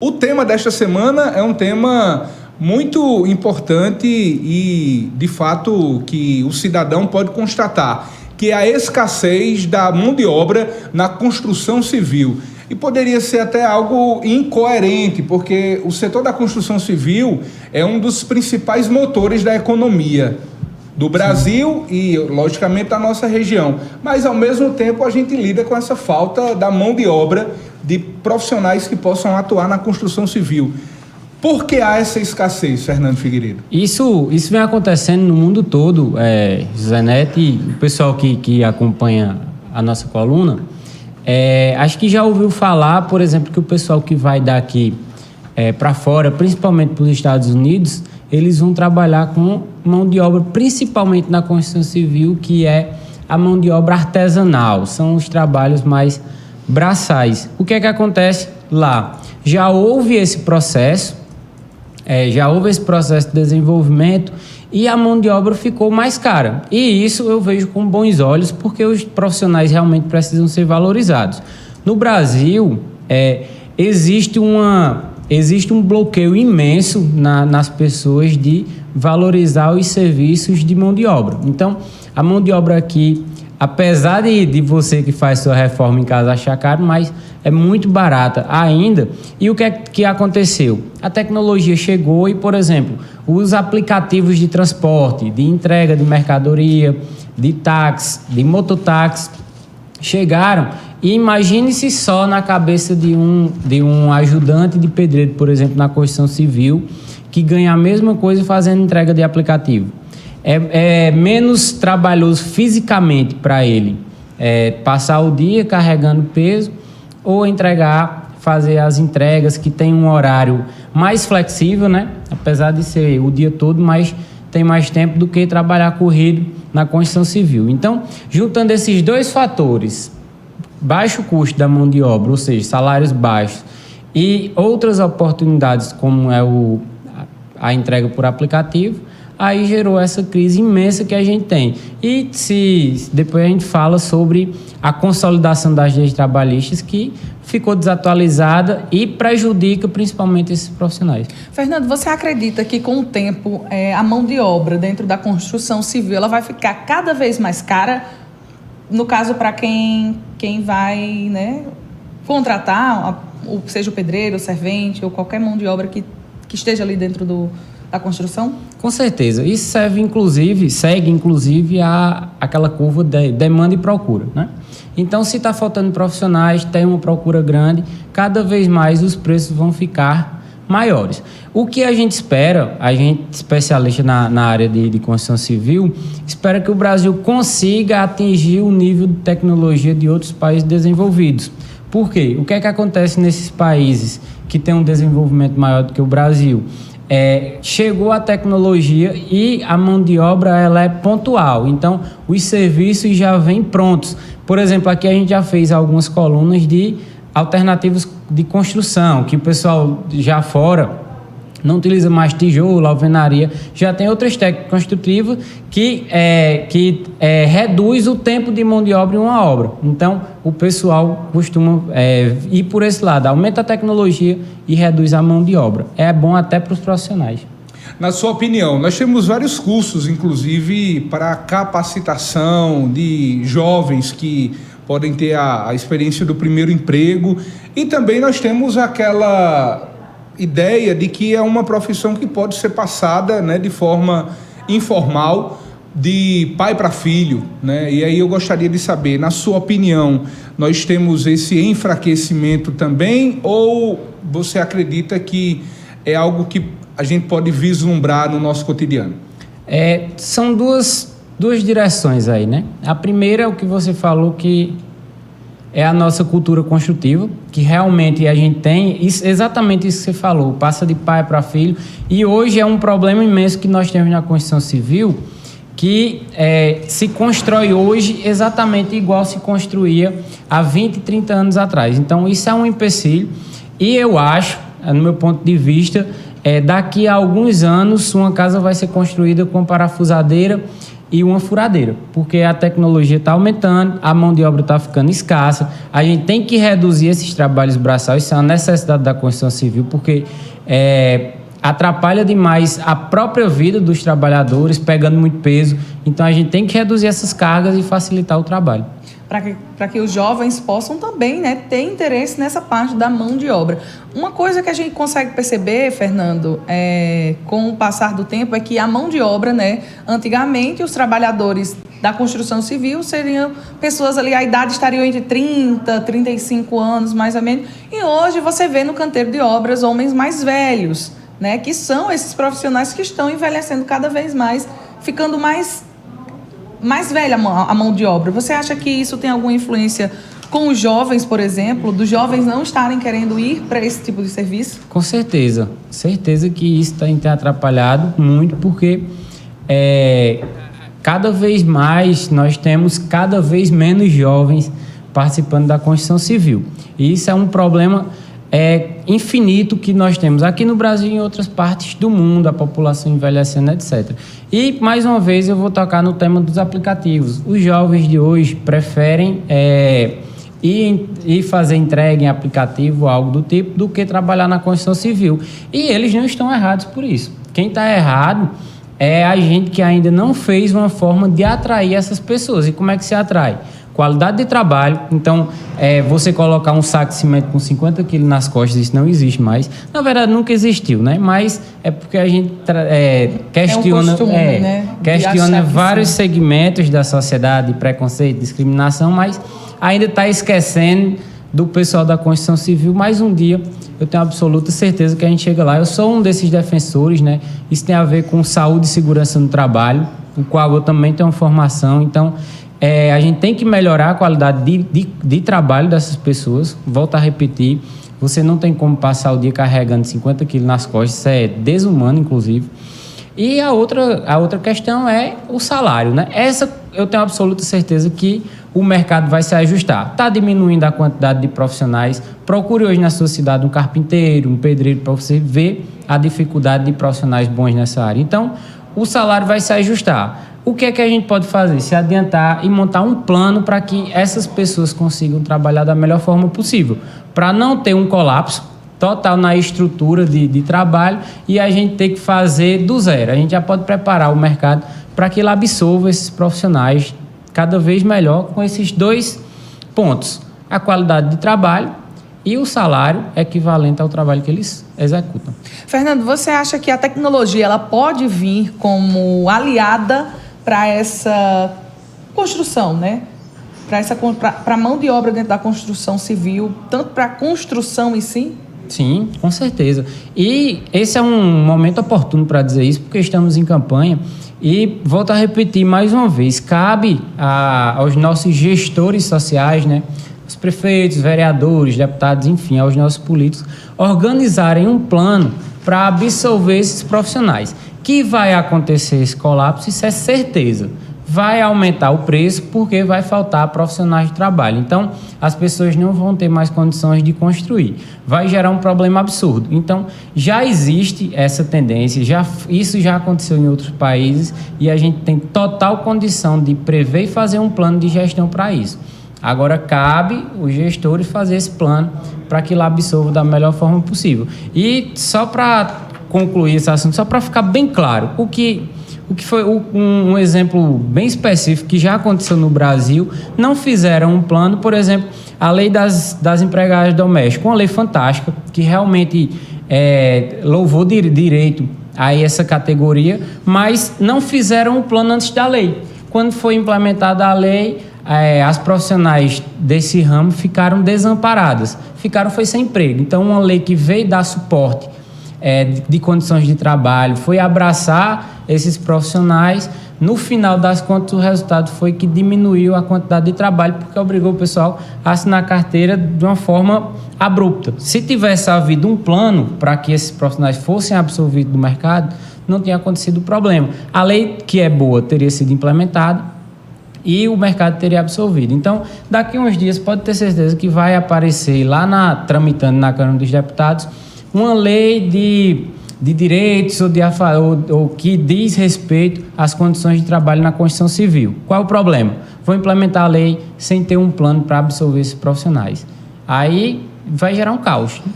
O tema desta semana é um tema muito importante e, de fato, que o cidadão pode constatar, que é a escassez da mão de obra na construção civil. E poderia ser até algo incoerente, porque o setor da construção civil é um dos principais motores da economia do Brasil e, logicamente, da nossa região. Mas, ao mesmo tempo, a gente lida com essa falta da mão de obra de profissionais que possam atuar na construção civil. Por que há essa escassez, Fernando Figueiredo? Isso vem acontecendo no mundo todo, José Neto, e o pessoal que acompanha a nossa coluna, acho que já ouviu falar, por exemplo, que o pessoal que vai daqui para fora, principalmente para os Estados Unidos, eles vão trabalhar com mão de obra, principalmente na construção civil, que é a mão de obra artesanal, são os trabalhos mais braçais. O que é que acontece lá? Já houve esse processo de desenvolvimento e a mão de obra ficou mais cara. E isso eu vejo com bons olhos, porque os profissionais realmente precisam ser valorizados. No Brasil, existe um bloqueio imenso nas pessoas de valorizar os serviços de mão de obra. Então, a mão de obra aqui, apesar de você que faz sua reforma em casa achar caro, mas é muito barata ainda. E o que é que aconteceu? A tecnologia chegou e, por exemplo, os aplicativos de transporte, de entrega de mercadoria, de táxi, de mototáxi, chegaram. E imagine-se só na cabeça de um ajudante de pedreiro, por exemplo, na construção civil, que ganha a mesma coisa fazendo entrega de aplicativo. É menos trabalhoso fisicamente para ele passar o dia carregando peso ou fazer as entregas que tem um horário mais flexível, né? Apesar de ser o dia todo, mas tem mais tempo do que trabalhar corrido na construção civil. Então, juntando esses dois fatores, baixo custo da mão de obra, ou seja, salários baixos, e outras oportunidades como a entrega por aplicativo, aí gerou essa crise imensa que a gente tem. E depois a gente fala sobre a consolidação das leis trabalhistas, que ficou desatualizada e prejudica principalmente esses profissionais. Fernando, você acredita que com o tempo a mão de obra dentro da construção civil ela vai ficar cada vez mais cara? No caso, para quem vai, né, contratar, seja o pedreiro, o servente ou qualquer mão de obra que esteja ali dentro da construção? Com certeza. Isso segue inclusive aquela curva de demanda e procura, né? Então, se está faltando profissionais, tem uma procura grande, cada vez mais os preços vão ficar maiores. O que a gente espera, a gente especialista na área de construção civil, espera que o Brasil consiga atingir o nível de tecnologia de outros países desenvolvidos. Por quê? O que é que acontece nesses países que têm um desenvolvimento maior do que o Brasil? Chegou a tecnologia e a mão de obra ela é pontual, então os serviços já vêm prontos. Por exemplo, aqui a gente já fez algumas colunas de alternativas de construção, que o pessoal já fora não utiliza mais tijolo, alvenaria, já tem outras técnicas construtivas que reduz o tempo de mão de obra em uma obra. Então, o pessoal costuma ir por esse lado, aumenta a tecnologia e reduz a mão de obra. É bom até para os profissionais. Na sua opinião, nós temos vários cursos, inclusive, para capacitação de jovens que podem ter a experiência do primeiro emprego, e também nós temos aquela ideia de que é uma profissão que pode ser passada, né, de forma informal, de pai para filho, né? E aí eu gostaria de saber, na sua opinião, nós temos esse enfraquecimento também, ou você acredita que é algo que a gente pode vislumbrar no nosso cotidiano? São duas direções aí, né? A primeira é o que você falou, que é a nossa cultura construtiva, que realmente a gente tem, exatamente isso que você falou, passa de pai para filho, e hoje é um problema imenso que nós temos na construção civil, que se constrói hoje exatamente igual se construía há 20, 30 anos atrás. Então, isso é um empecilho, e eu acho, no meu ponto de vista, daqui a alguns anos, uma casa vai ser construída com parafusadeira e uma furadeira, porque a tecnologia está aumentando, a mão de obra está ficando escassa, a gente tem que reduzir esses trabalhos braçais, isso é uma necessidade da construção civil, porque atrapalha demais a própria vida dos trabalhadores, pegando muito peso, então a gente tem que reduzir essas cargas e facilitar o trabalho. Para que os jovens possam também, né, ter interesse nessa parte da mão de obra. Uma coisa que a gente consegue perceber, Fernando, com o passar do tempo, é que a mão de obra, né, antigamente os trabalhadores da construção civil seriam pessoas ali, a idade estaria entre 30, 35 anos, mais ou menos, e hoje você vê no canteiro de obras homens mais velhos, né, que são esses profissionais que estão envelhecendo cada vez mais, ficando mais velha a mão de obra. Você acha que isso tem alguma influência com os jovens, por exemplo, dos jovens não estarem querendo ir para esse tipo de serviço? Com certeza. Certeza que isso tem atrapalhado muito, porque cada vez mais nós temos cada vez menos jovens participando da construção civil. E isso é um problema infinito que nós temos aqui no Brasil e em outras partes do mundo, a população envelhecendo, etc. E, mais uma vez, eu vou tocar no tema dos aplicativos. Os jovens de hoje preferem ir fazer entrega em aplicativo, algo do tipo, do que trabalhar na construção civil. E eles não estão errados por isso. Quem está errado é a gente que ainda não fez uma forma de atrair essas pessoas. E como é que se atrai? Qualidade de trabalho. Então, você colocar um saco de cimento com 50 quilos nas costas, isso não existe mais. Na verdade, nunca existiu, né? Mas é porque a gente questiona, costume, né? questiona vários segmentos da sociedade, preconceito, discriminação, mas ainda está esquecendo do pessoal da construção civil. Mais um dia, eu tenho absoluta certeza que a gente chega lá. Eu sou um desses defensores, né? Isso tem a ver com saúde e segurança no trabalho, o qual eu também tenho formação. Então, a gente tem que melhorar a qualidade de trabalho dessas pessoas. Volto a repetir, você não tem como passar o dia carregando 50 quilos nas costas, isso é desumano, inclusive. E a outra questão é o salário, né? Essa eu tenho absoluta certeza que o mercado vai se ajustar. Está diminuindo a quantidade de profissionais. Procure hoje na sua cidade um carpinteiro, um pedreiro, para você ver a dificuldade de profissionais bons nessa área. Então, o salário vai se ajustar. O que é que a gente pode fazer? Se adiantar e montar um plano para que essas pessoas consigam trabalhar da melhor forma possível, para não ter um colapso total na estrutura de trabalho e a gente ter que fazer do zero. A gente já pode preparar o mercado para que ele absorva esses profissionais cada vez melhor com esses dois pontos: a qualidade de trabalho e o salário equivalente ao trabalho que eles executam. Fernando, você acha que a tecnologia ela pode vir como aliada para essa construção, né? Para a mão de obra dentro da construção civil, tanto para a construção em si? Sim, com certeza. E esse é um momento oportuno para dizer isso, porque estamos em campanha. E volto a repetir mais uma vez, cabe aos nossos gestores sociais, né? Os prefeitos, vereadores, deputados, enfim, aos nossos políticos, organizarem um plano para absorver esses profissionais. Que vai acontecer esse colapso, isso é certeza. Vai aumentar o preço porque vai faltar profissionais de trabalho. Então, as pessoas não vão ter mais condições de construir. Vai gerar um problema absurdo. Então, já existe essa tendência, isso já aconteceu em outros países e a gente tem total condição de prever e fazer um plano de gestão para isso. Agora, cabe os gestores fazer esse plano para que ele absorva da melhor forma possível. E só para concluir esse assunto, só para ficar bem claro, o que foi um exemplo bem específico que já aconteceu no Brasil, não fizeram um plano, por exemplo, a lei das empregadas domésticas, uma lei fantástica, que realmente louvou direito a essa categoria, mas não fizeram um plano antes da lei. Quando foi implementada a lei, as profissionais desse ramo ficaram desamparadas, foi sem emprego. Então, uma lei que veio dar suporte de condições de trabalho, foi abraçar esses profissionais. No final das contas, o resultado foi que diminuiu a quantidade de trabalho, porque obrigou o pessoal a assinar a carteira de uma forma abrupta. Se tivesse havido um plano para que esses profissionais fossem absorvidos do mercado, não tinha acontecido o problema. A lei, que é boa, teria sido implementada e o mercado teria absorvido. Então, daqui a uns dias, pode ter certeza que vai aparecer lá tramitando na Câmara dos Deputados uma lei de direitos ou que diz respeito às condições de trabalho na construção civil. Qual é o problema? Vou implementar a lei sem ter um plano para absorver esses profissionais. Aí vai gerar um caos.